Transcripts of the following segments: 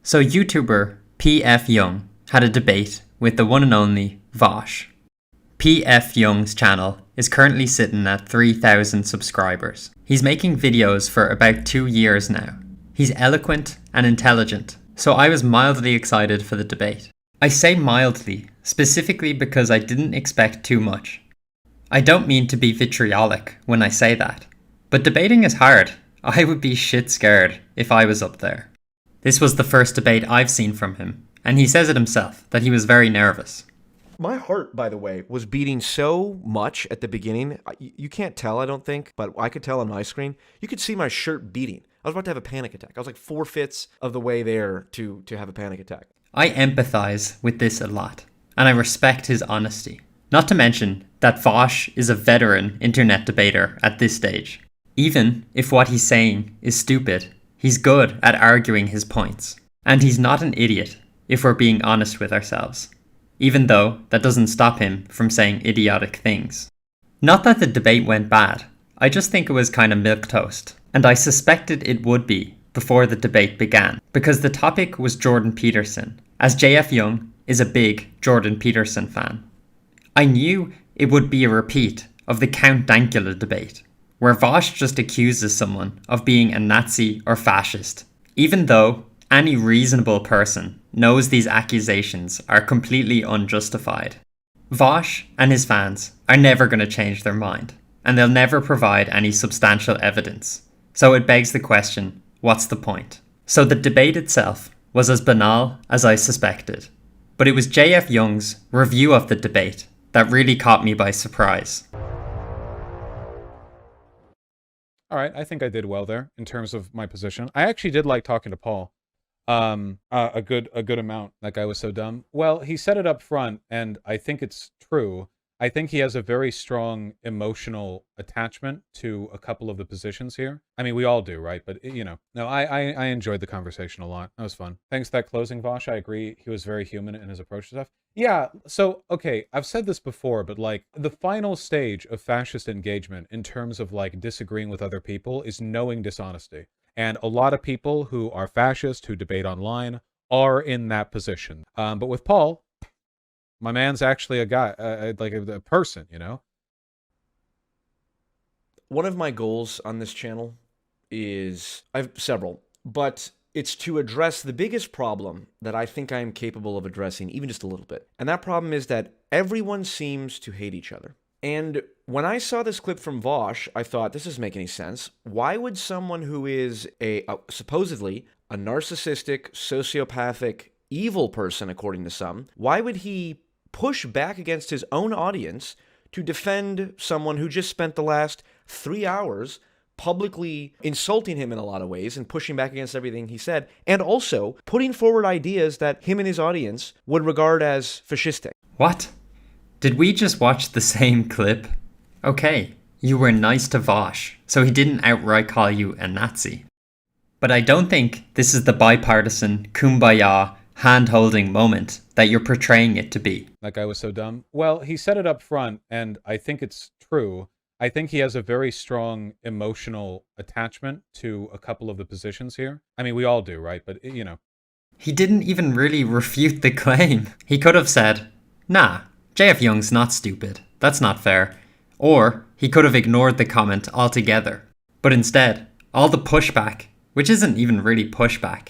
So YouTuber P.F. Jung had a debate with the one and only Vaush. P.F. Jung's channel is currently sitting at 3,000 subscribers. He's making videos for about 2 years now. He's eloquent and intelligent, so I was mildly excited for the debate. I say mildly, specifically because I didn't expect too much. I don't mean to be vitriolic when I say that, but debating is hard. I would be shit scared if I was up there. This was the first debate I've seen from him, and he says it himself, that he was very nervous. My heart, by the way, was beating so much at the beginning. You can't tell, I don't think, but I could tell on my screen. You could see my shirt beating. I was about to have a panic attack. I was like 4/5 of the way there to have a panic attack. I empathize with this a lot, and I respect his honesty. Not to mention that Vaush is a veteran internet debater at this stage. Even if what he's saying is stupid, he's good at arguing his points. And he's not an idiot, if we're being honest with ourselves. Even though that doesn't stop him from saying idiotic things. Not that the debate went bad, I just think it was kind of milquetoast. And I suspected it would be before the debate began, because the topic was Jordan Peterson, as JF Jung is a big Jordan Peterson fan. I knew it would be a repeat of the Count Dankula debate, where Vaush just accuses someone of being a Nazi or fascist, even though any reasonable person knows these accusations are completely unjustified. Vaush and his fans are never going to change their mind, and they'll never provide any substantial evidence. So it begs the question, what's the point? So the debate itself was as banal as I suspected, but it was JF Jung's review of the debate that really caught me by surprise. All right, I think I did well there in terms of my position. I actually did like talking to Paul. A good amount. That guy was so dumb. Well, he said it up front, and I think it's true. I think he has a very strong emotional attachment to a couple of the positions here. I mean, we all do, right? But, you know, no, I enjoyed the conversation a lot. That was fun. Thanks for that closing, Vaush. I agree. He was very human in his approach to stuff. Yeah, so, okay, I've said this before, but, like, the final stage of fascist engagement in terms of, like, disagreeing with other people is knowing dishonesty. And a lot of people who are fascist, who debate online, are in that position. But with Paul, my man's actually a guy, like a person, you know? One of my goals on this channel is, I have several, but it's to address the biggest problem that I think I am capable of addressing, even just a little bit. And that problem is that everyone seems to hate each other. And when I saw this clip from Vaush, I thought, this doesn't make any sense. Why would someone who is supposedly a narcissistic, sociopathic, evil person, according to some, why would he push back against his own audience to defend someone who just spent the last 3 hours publicly insulting him in a lot of ways and pushing back against everything he said, and also putting forward ideas that him and his audience would regard as fascistic? What? Did we just watch the same clip? Okay, you were nice to Vaush, so he didn't outright call you a Nazi. But I don't think this is the bipartisan, kumbaya, hand-holding moment that you're portraying it to be. That guy was so dumb. Well, he said it up front, and I think it's true. I think he has a very strong emotional attachment to a couple of the positions here. I mean, we all do, right? But, you know. He didn't even really refute the claim. He could have said, nah, JF Jung's not stupid. That's not fair. Or he could have ignored the comment altogether. But instead, all the pushback, which isn't even really pushback,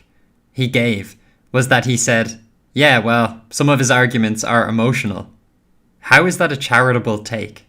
he gave was that he said, yeah, well, some of his arguments are emotional. How is that a charitable take?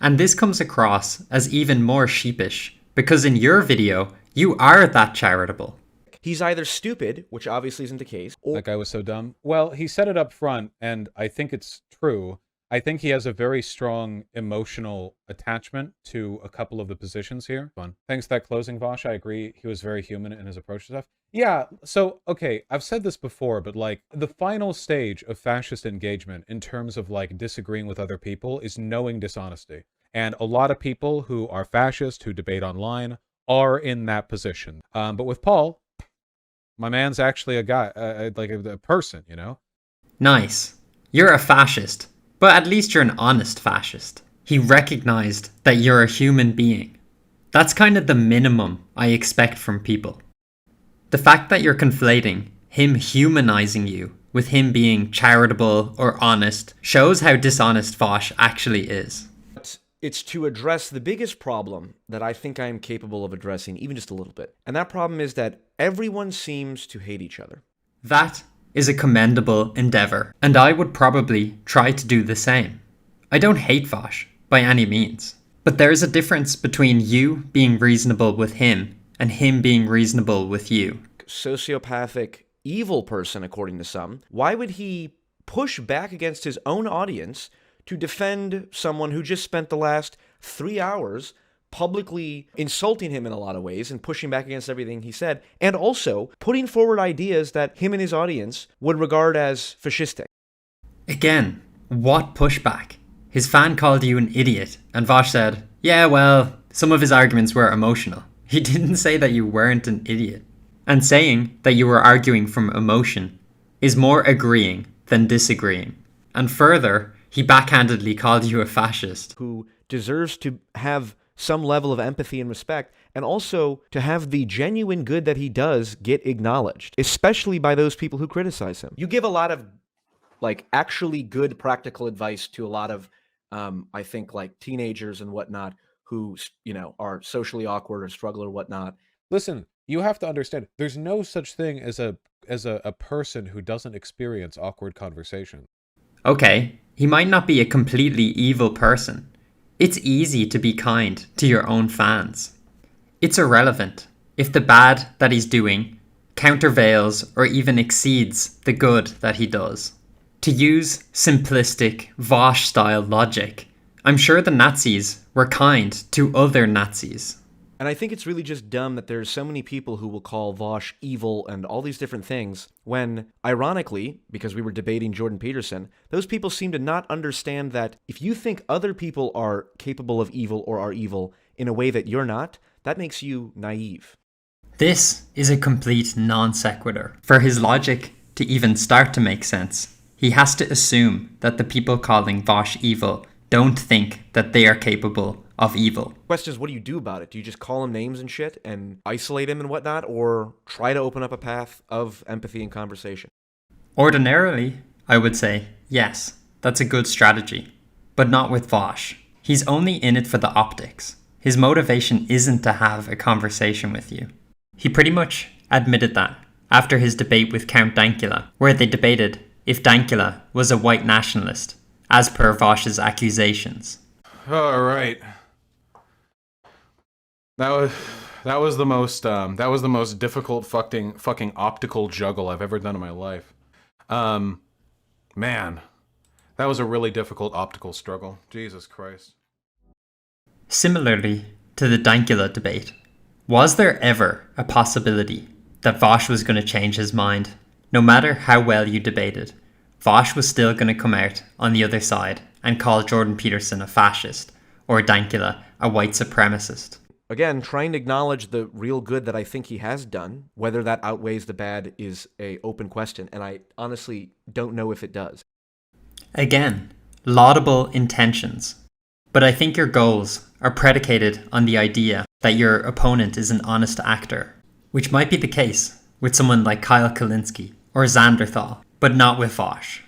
And this comes across as even more sheepish, because in your video, you are that charitable. He's either stupid, which obviously isn't the case, or... That guy was so dumb. Well, he said it up front, and I think it's true. I think he has a very strong emotional attachment to a couple of the positions here. Fun. Thanks for that closing, Vaush. I agree. He was very human in his approach to stuff. Yeah, so, okay, I've said this before, but, like, the final stage of fascist engagement in terms of, like, disagreeing with other people is knowing dishonesty. And a lot of people who are fascist, who debate online, are in that position. But with Paul, my man's actually a guy, like a person, you know? Nice. You're a fascist, but at least you're an honest fascist. He recognized that you're a human being. That's kind of the minimum I expect from people. The fact that you're conflating him humanizing you, with him being charitable or honest, shows how dishonest Vaush actually is. It's to address the biggest problem that I think I am capable of addressing, even just a little bit. And that problem is that everyone seems to hate each other. That is a commendable endeavor, and I would probably try to do the same. I don't hate Vaush, by any means. But there is a difference between you being reasonable with him and him being reasonable with you. Sociopathic, evil person, according to some. Why would he push back against his own audience to defend someone who just spent the last 3 hours publicly insulting him in a lot of ways and pushing back against everything he said, and also putting forward ideas that him and his audience would regard as fascistic? Again, what pushback? His fan called you an idiot, and Vaush said, yeah, well, some of his arguments were emotional. He didn't say that you weren't an idiot. And saying that you were arguing from emotion is more agreeing than disagreeing. And further, he backhandedly called you a fascist. Who deserves to have some level of empathy and respect, and also to have the genuine good that he does get acknowledged, especially by those people who criticize him. You give a lot of, actually good practical advice to a lot of, I think, teenagers and whatnot who, are socially awkward or struggle or whatnot. Listen, you have to understand, there's no such thing as a person who doesn't experience awkward conversation. Okay, he might not be a completely evil person. It's easy to be kind to your own fans. It's irrelevant if the bad that he's doing countervails or even exceeds the good that he does. To use simplistic Vaush-style logic, I'm sure the Nazis were kind to other Nazis. And I think it's really just dumb that there's so many people who will call Vaush evil and all these different things when, ironically, because we were debating Jordan Peterson, those people seem to not understand that if you think other people are capable of evil or are evil in a way that you're not, that makes you naive. This is a complete non sequitur. For his logic to even start to make sense, he has to assume that the people calling Vaush evil don't think that they are capable of evil. Question is, what do you do about it? Do you just call him names and shit and isolate him and whatnot, or try to open up a path of empathy and conversation? Ordinarily, I would say, yes, that's a good strategy. But not with Vaush. He's only in it for the optics. His motivation isn't to have a conversation with you. He pretty much admitted that after his debate with Count Dankula, where they debated if Dankula was a white nationalist, as per Vaush's accusations. All right. That was the most difficult fucking optical juggle I've ever done in my life. Man, that was a really difficult optical struggle. Jesus Christ. Similarly to the Dankula debate, was there ever a possibility that Vaush was going to change his mind? No matter how well you debated, Vaush was still going to come out on the other side and call Jordan Peterson a fascist, or Dankula a white supremacist. Again, trying to acknowledge the real good that I think he has done. Whether that outweighs the bad is an open question, and I honestly don't know if it does. Again, laudable intentions. But I think your goals are predicated on the idea that your opponent is an honest actor, which might be the case with someone like Kyle Kalinske or Xanderthal, but not with Vaush.